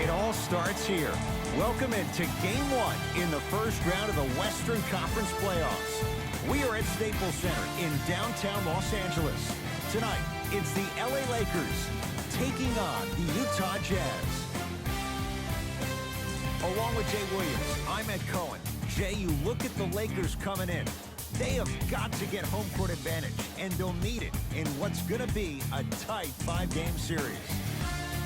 It all starts here. Welcome into Game 1 in the first round of the Western Conference playoffs. We are at Staples Center in downtown Los Angeles. Tonight, it's the LA Lakers taking on the Utah Jazz. Along with Jay Williams, I'm Ed Cohen. Jay, you look at the Lakers coming in. They have got to get home court advantage, and they'll need it in what's going to be a tight 5-game series.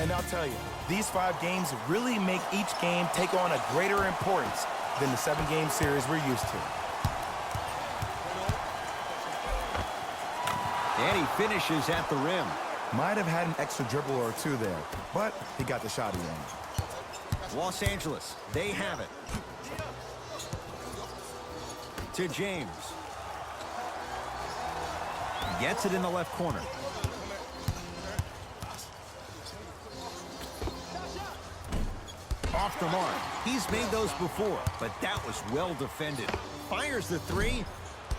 And I'll tell you, these 5 games really make each game take on a greater importance than the 7-game series we're used to. And he finishes at the rim. Might have had an extra dribble or two there, but he got the shot in. Los Angeles, they have it. To James. Gets it in the left corner. Off the mark. He's made those before, but that was well defended. Fires the 3.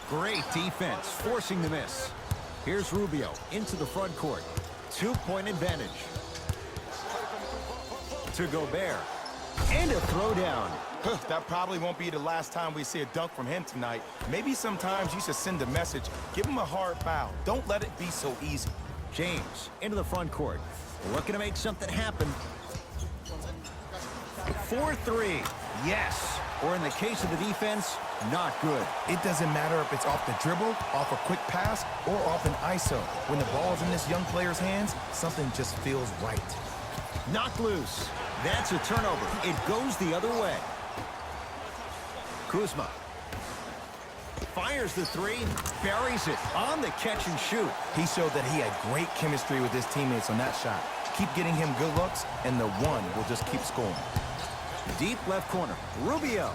Great defense, forcing the miss. Here's Rubio into the front court. 2-point advantage. To Gobert. And a throwdown. That probably won't be the last time we see a dunk from him tonight. Maybe sometimes you should send a message. Give him a hard foul. Don't let it be so easy. James into the front court. Looking to make something happen. 4-3. Yes. Or in the case of the defense, not good. It doesn't matter if it's off the dribble, off a quick pass, or off an ISO. When the ball's in this young player's hands, something just feels right. Knocked loose. That's a turnover. It goes the other way. Kuzma. Fires the 3. Buries it on the catch and shoot. He showed that he had great chemistry with his teammates on that shot. Keep getting him good looks, and the one will just keep scoring. Deep left corner. Rubio.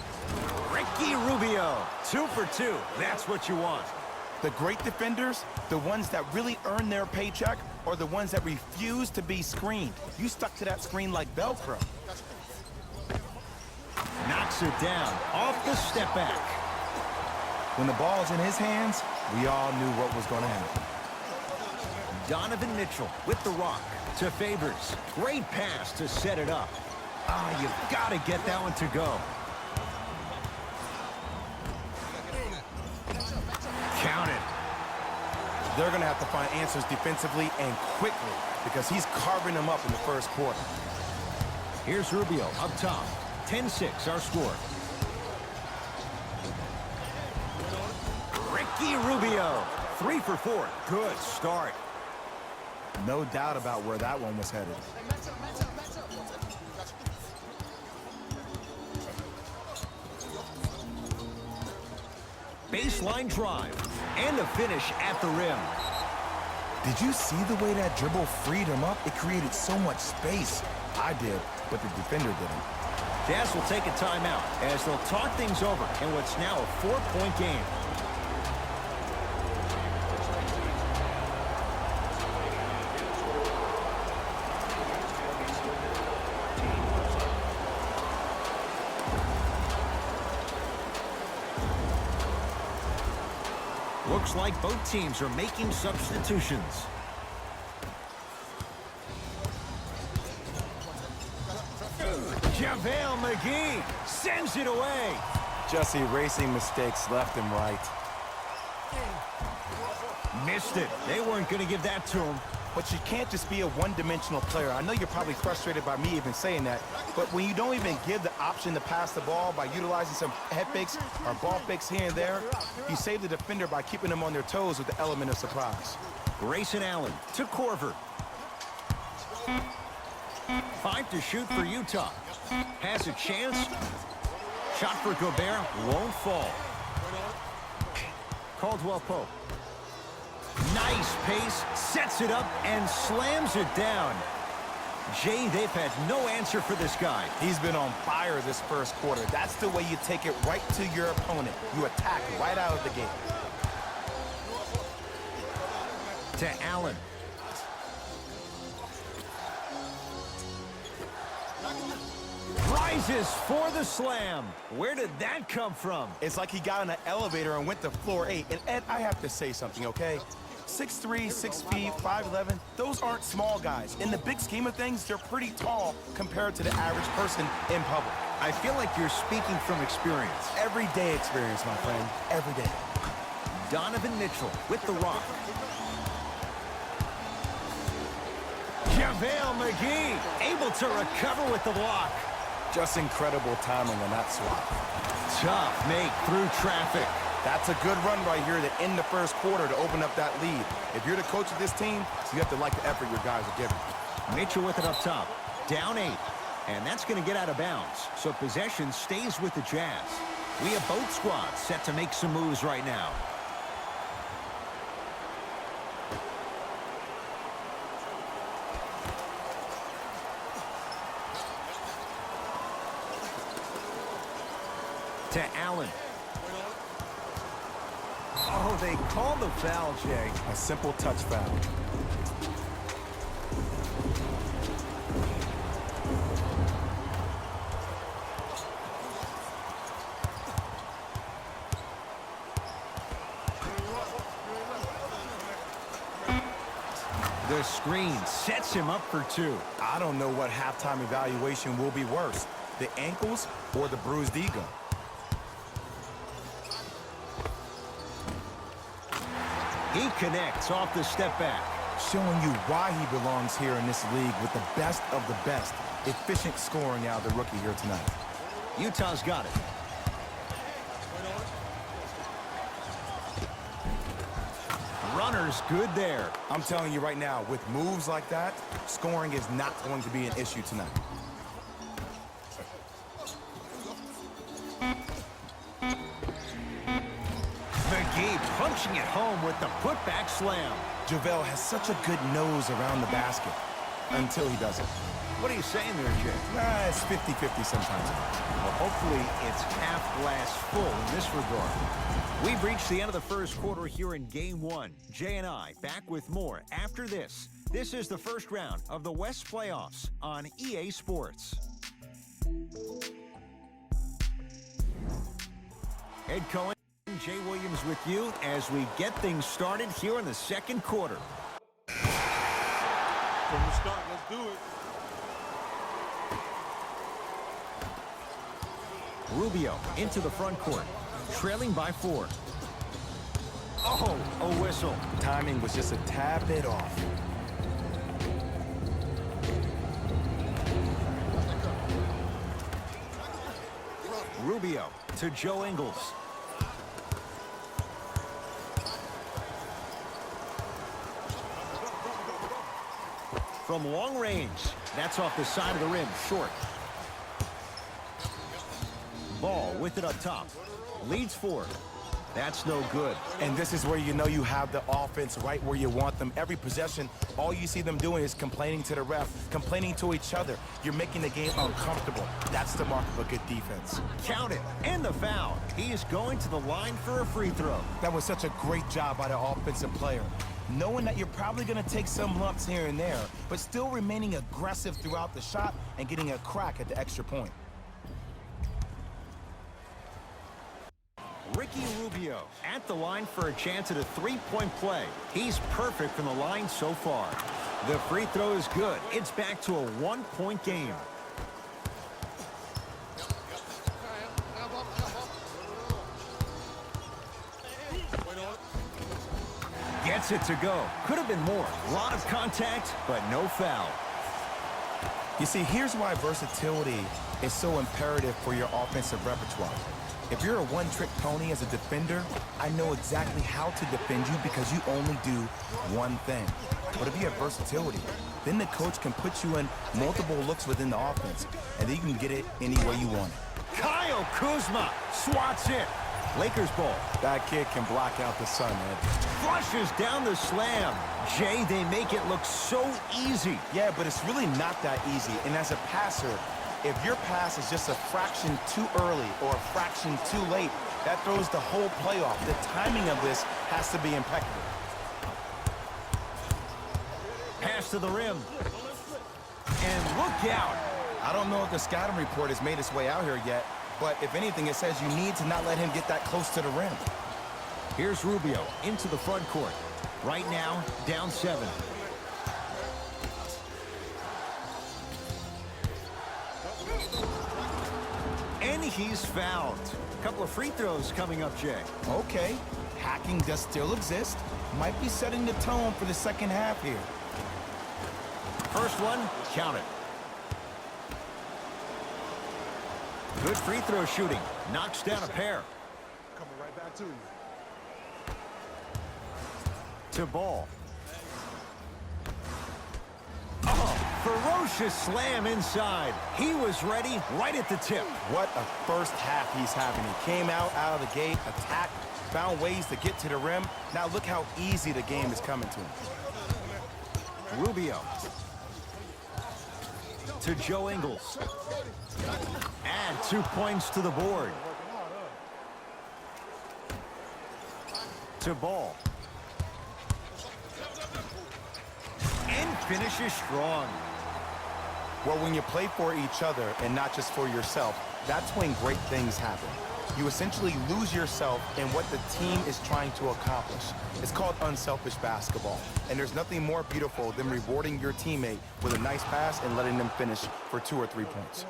Ricky Rubio. 2 for 2. That's what you want. The great defenders, the ones that really earn their paycheck, are the ones that refuse to be screened. You stuck to that screen like Velcro. Knocks it down. Off the step back. When the ball's in his hands, we all knew what was going to happen. Donovan Mitchell with the rock to Favors. Great pass to set it up. You've got to get that one to go. Count it. They're going to have to find answers defensively and quickly because he's carving them up in the first quarter. Here's Rubio up top. 10-6 our score. Ricky Rubio. 3 for 4. Good start. No doubt about where that one was headed. Baseline drive. And a finish at the rim. Did you see the way that dribble freed him up? It created so much space. I did, but the defender didn't. Jazz will take a timeout as they'll talk things over in what's now a 4-point game. Looks like both teams are making substitutions. JaVale McGee sends it away. Just erasing mistakes left and right. Missed it. They weren't going to give that to him. But you can't just be a one-dimensional player. I know you're probably frustrated by me even saying that, but when you don't even give the option to pass the ball by utilizing some head fakes or ball fakes here and there, you save the defender by keeping them on their toes with the element of surprise. Grayson Allen to Korver. 5 to shoot for Utah. Has a chance. Shot for Gobert won't fall. Caldwell Pope. Nice pace, sets it up, and slams it down. Jay, they've had no answer for this guy. He's been on fire this first quarter. That's the way you take it right to your opponent. You attack right out of the gate. To Allen. Rises for the slam. Where did that come from? It's like he got in an elevator and went to floor 8. And Ed, I have to say something, okay? 6'3", 6 feet, 5'11", those aren't small guys. In the big scheme of things, they're pretty tall compared to the average person in public. I feel like you're speaking from experience. Everyday experience, my friend. Every day. Donovan Mitchell with the rock. JaVale McGee able to recover with the block. Just incredible timing on that swap. Tough make through traffic. That's a good run right here to end the first quarter to open up that lead. If you're the coach of this team, you have to like the effort your guys are giving. Mitchell with it up top. Down 8. And that's going to get out of bounds. So possession stays with the Jazz. We have both squads set to make some moves right now. To Allen. Oh, they called the foul, Jay. A simple touch foul. The screen sets him up for 2. I don't know what halftime evaluation will be worse, the ankles or the bruised ego. He connects off the step back. Showing you why he belongs here in this league with the best of the best. Efficient scoring out of the rookie here tonight. Utah's got it. Runner's good there. I'm telling you right now, with moves like that, scoring is not going to be an issue tonight. McGee punching it home with the putback slam. JaVale has such a good nose around the basket until he doesn't. What are you saying there, Jay? It's 50-50 sometimes. Well, hopefully it's half glass full in this regard. We've reached the end of the first quarter here in Game 1. Jay and I back with more after this. This is the first round of the West Playoffs on EA Sports. Ed Cohen, Jay Williams with you as we get things started here in the second quarter. From the start, let's do it. Rubio into the front court, trailing by 4. Oh, a whistle. Timing was just a tad bit off. Rubio to Joe Ingles. From long range, that's off the side of the rim, short. Ball with it up top. Leads 4. That's no good. And this is where you know you have the offense right where you want them. Every possession, all you see them doing is complaining to the ref, complaining to each other. You're making the game uncomfortable. That's the mark of a good defense. Count it. And the foul. He is going to the line for a free throw. That was such a great job by the offensive player. Knowing that you're probably going to take some lumps here and there, but still remaining aggressive throughout the shot and getting a crack at the extra point. Ricky Rubio at the line for a chance at a three-point play. He's perfect from the line so far. The free throw is good. It's back to a one-point game. Gets it to go. Could have been more. A lot of contact, but no foul. You see, here's why versatility is so imperative for your offensive repertoire. If you're a one-trick pony as a defender, I know exactly how to defend you because you only do one thing. But if you have versatility, then the coach can put you in multiple looks within the offense, and then you can get it any way you want it. Kyle Kuzma swats it. Lakers ball. That kid can block out the sun, Ed. Flushes down the slam. Jay, they make it look so easy. Yeah, but it's really not that easy. And as a passer, if your pass is just a fraction too early or a fraction too late, that throws the whole play off. The timing of this has to be impeccable. Pass to the rim. And look out. I don't know if the scouting report has made its way out here yet, but if anything, it says you need to not let him get that close to the rim. Here's Rubio into the front court. Right now, down 7. And he's fouled. A couple of free throws coming up, Jay. Okay, hacking does still exist. Might be setting the tone for the second half here. First one, count it. Good free throw shooting. Knocks down a pair. Coming right back to you. To Ball. Oh, ferocious slam inside. He was ready right at the tip. What a first half he's having. He came out of the gate, attacked, found ways to get to the rim. Now look how easy the game is coming to him. Rubio. To Joe Ingles. Add 2 points to the board. To Ball. And finishes strong. Well, when you play for each other and not just for yourself, that's when great things happen. You essentially lose yourself in what the team is trying to accomplish. It's called unselfish basketball. And there's nothing more beautiful than rewarding your teammate with a nice pass and letting them finish for 2 or 3 points.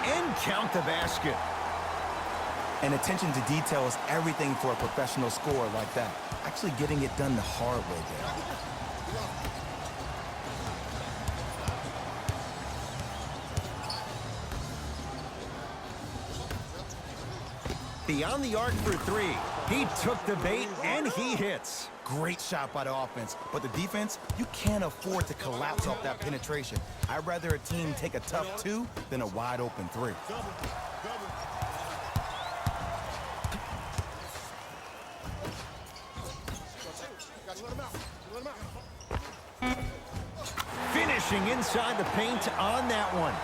And count the basket. And attention to detail is everything for a professional scorer like that. Actually getting it done the hard way there. Beyond the arc for 3. He took the bait and he hits. Great shot by the offense, but the defense, you can't afford to collapse off that penetration. I'd rather a team take a tough 2 than a wide open 3. Finishing inside the paint on that one.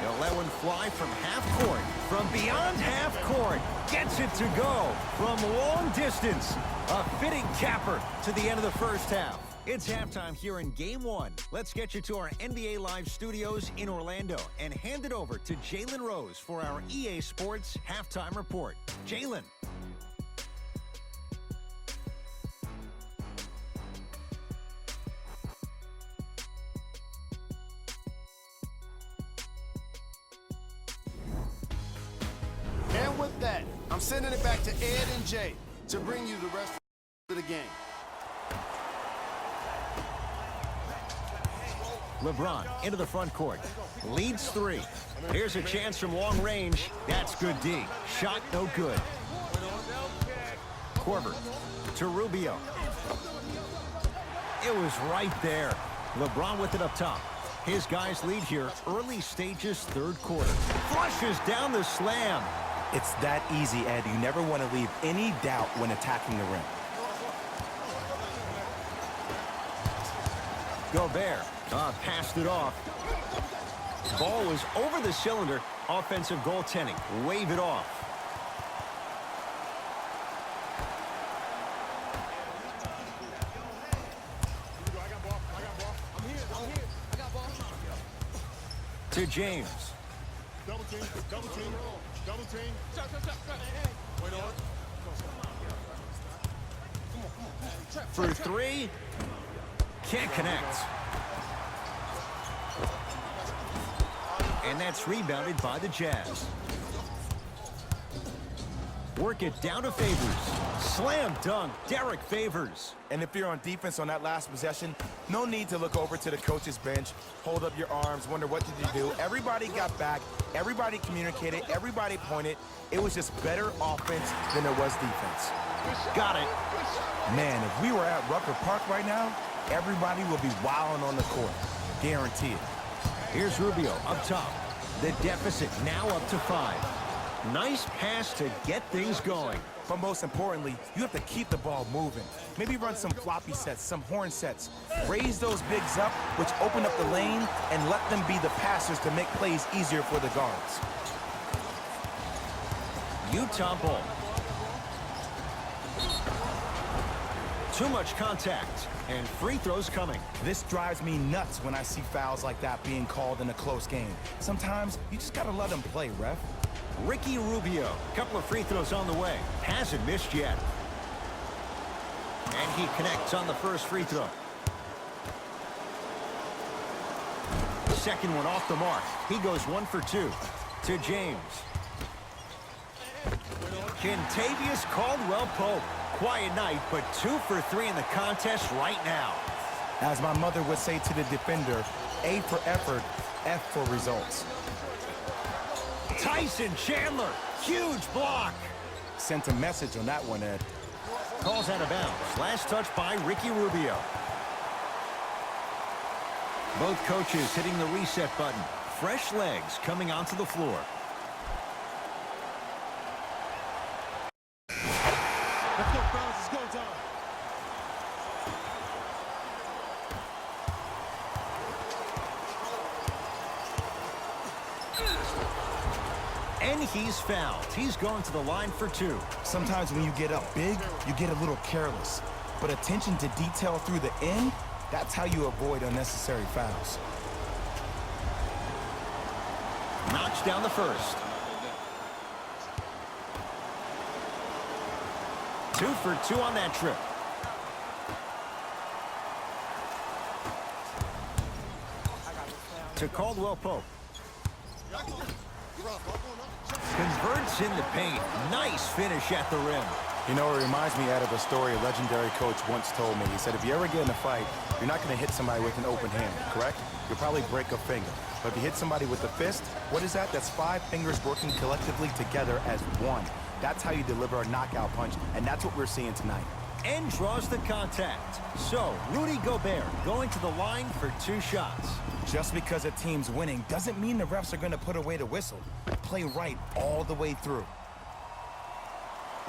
He'll let one fly from half court. From beyond half court. Gets it to go from long distance. A fitting capper to the end of the first half. It's halftime here in Game 1. Let's get you to our NBA Live studios in Orlando and hand it over to Jalen Rose for our EA Sports Halftime Report. Jalen. And with that, I'm sending it back to Ed and Jay to bring you the rest of the game. LeBron into the front court. Leads 3. Here's a chance from long range. That's good D. Shot no good. Korver to Rubio. It was right there. LeBron with it up top. His guys lead here early stages, third quarter. Flushes down the slam. It's that easy, Ed. You never want to leave any doubt when attacking the rim. Gobert passed it off. Ball was over the cylinder. Offensive goaltending. Wave it off. To James. Double team, double team, double team. Wait on. For 3. Can't connect. And that's rebounded by the Jazz. Work it down to Favors. Slam dunk, Derek Favors. And if you're on defense on that last possession, no need to look over to the coach's bench, hold up your arms, wonder what did you do. Everybody got back, everybody communicated, everybody pointed. It was just better offense than it was defense. Got it. Man, if we were at Rucker Park right now, everybody will be wilding on the court. Guaranteed. Here's Rubio up top. The deficit now up to 5. Nice pass to get things going. But most importantly, you have to keep the ball moving. Maybe run some floppy sets, some horn sets. Raise those bigs up, which open up the lane, and let them be the passers to make plays easier for the guards. Utah ball. Too much contact, and free throws coming. This drives me nuts when I see fouls like that being called in a close game. Sometimes you just gotta let them play, ref. Ricky Rubio, couple of free throws on the way. Hasn't missed yet. And he connects on the first free throw. Second one off the mark. He goes 1 for 2 to James. Kentavious Caldwell-Pope. Quiet night, but 2 for 3 in the contest right now. As my mother would say to the defender, A for effort, F for results. Tyson Chandler, huge block. Sent a message on that one, Ed. Calls out of bounds. Last touch by Ricky Rubio. Both coaches hitting the reset button. Fresh legs coming onto the floor. Let's go, fellas. It's go time. And he's fouled. He's going to the line for 2. Sometimes when you get up big, you get a little careless. But attention to detail through the end, that's how you avoid unnecessary fouls. Knocks down the first. 2 for 2 on that trip. To Caldwell-Pope. Converts in the paint. Nice finish at the rim. You know, it reminds me out of a story a legendary coach once told me. He said, if you ever get in a fight, you're not going to hit somebody with an open hand, correct? You'll probably break a finger. But if you hit somebody with a fist, what is that? That's 5 fingers working collectively together as one. That's how you deliver a knockout punch, and that's what we're seeing tonight. And draws the contact. So, Rudy Gobert going to the line for 2 shots. Just because a team's winning doesn't mean the refs are going to put away the whistle. Play right all the way through.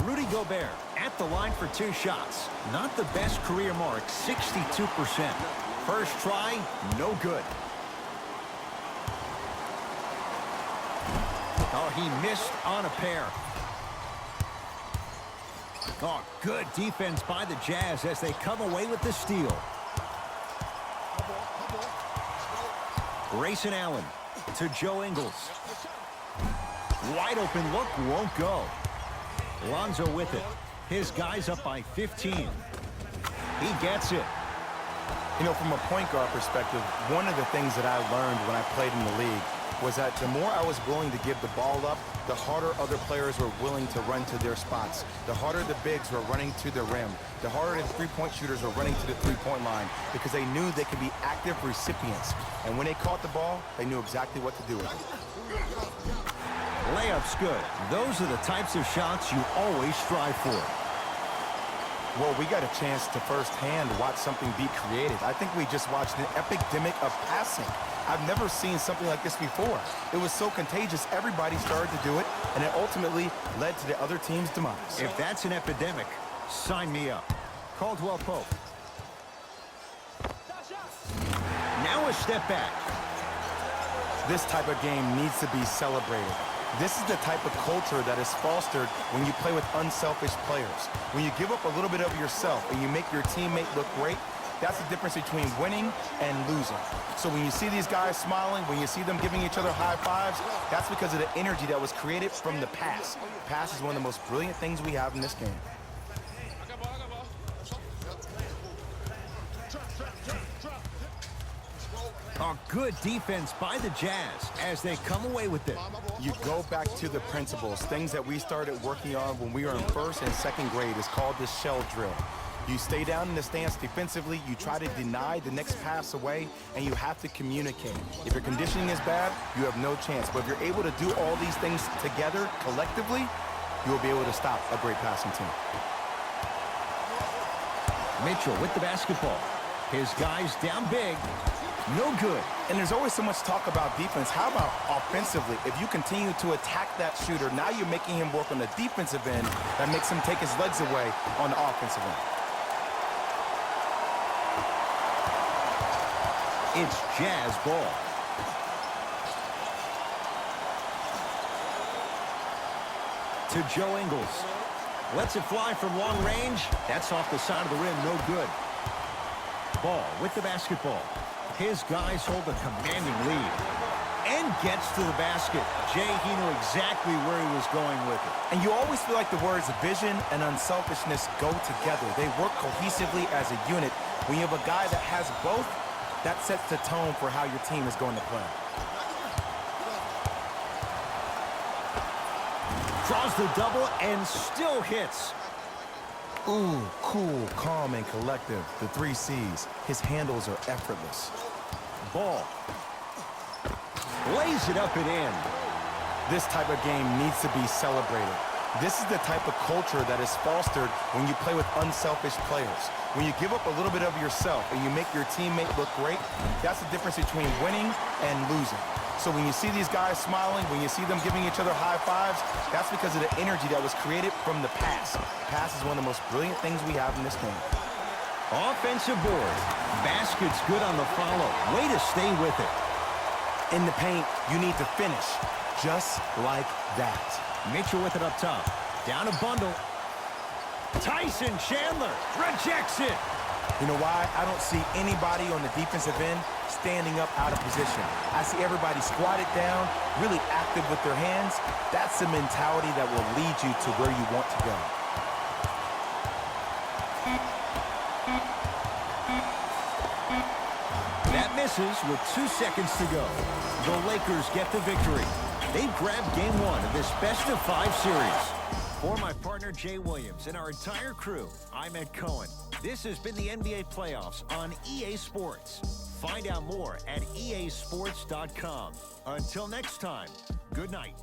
Rudy Gobert at the line for 2 shots. Not the best career mark, 62%. First try, no good. Oh, he missed on a pair. Oh, good defense by the Jazz as they come away with the steal. Grayson Allen to Joe Ingles. Wide open look, won't go. Lonzo with it. His guy's up by 15. He gets it. You know, from a point guard perspective, one of the things that I learned when I played in the league was that the more I was willing to give the ball up, the harder other players were willing to run to their spots. The harder the bigs were running to the rim. The harder the three-point shooters were running to the three-point line because they knew they could be active recipients. And when they caught the ball, they knew exactly what to do with it. Layup's good. Those are the types of shots you always strive for. Well, we got a chance to firsthand watch something be created. I think we just watched an epidemic of passing. I've never seen something like this before. It was so contagious, everybody started to do it, and it ultimately led to the other team's demise. If that's an epidemic, sign me up. Caldwell-Pope. Now a step back. This type of game needs to be celebrated. This is the type of culture that is fostered when you play with unselfish players. When you give up a little bit of yourself and you make your teammate look great, that's the difference between winning and losing. So when you see these guys smiling, when you see them giving each other high fives, that's because of the energy that was created from the pass. Pass is one of the most brilliant things we have in this game. A good defense by the Jazz as they come away with it. You go back to the principles, things that we started working on when we were in first and second grade. Is called the shell drill. You stay down in the stance defensively, you try to deny the next pass away, and you have to communicate. If your conditioning is bad, you have no chance. But if you're able to do all these things together, collectively, you will be able to stop a great passing team. Mitchell with the basketball. His guys down big. No good. And there's always so much talk about defense. How about offensively? If you continue to attack that shooter, now you're making him work on the defensive end. That makes him take his legs away on the offensive end. It's Jazz ball. To Joe Ingles. Lets it fly from long range. That's off the side of the rim, no good. Ball with the basketball. His guys hold a commanding lead. And gets to the basket. Jay, he knew exactly where he was going with it. And you always feel like the words vision and unselfishness go together. They work cohesively as a unit. When you have a guy that has both, that sets the tone for how your team is going to play. Draws the double and still hits. Ooh, cool, calm, and collective. The 3 C's. His handles are effortless. Ball. Lays it up and in. This type of game needs to be celebrated. This is the type of culture that is fostered when you play with unselfish players. When you give up a little bit of yourself and you make your teammate look great, that's the difference between winning and losing. So when you see these guys smiling, when you see them giving each other high fives, that's because of the energy that was created from the pass. Pass is one of the most brilliant things we have in this game. Offensive board. Basket's good on the follow. Way to stay with it. In the paint, you need to finish just like that. Mitchell with it up top. Down a bundle. Tyson Chandler rejects it. You know why? I don't see anybody on the defensive end standing up out of position. I see everybody squatted down, really active with their hands. That's the mentality that will lead you to where you want to go. That misses with 2 seconds to go. The Lakers get the victory. They've grabbed game 1 of this best-of-5 series. For my partner, Jay Williams, and our entire crew, I'm Ed Cohen. This has been the NBA Playoffs on EA Sports. Find out more at easports.com. Until next time, good night.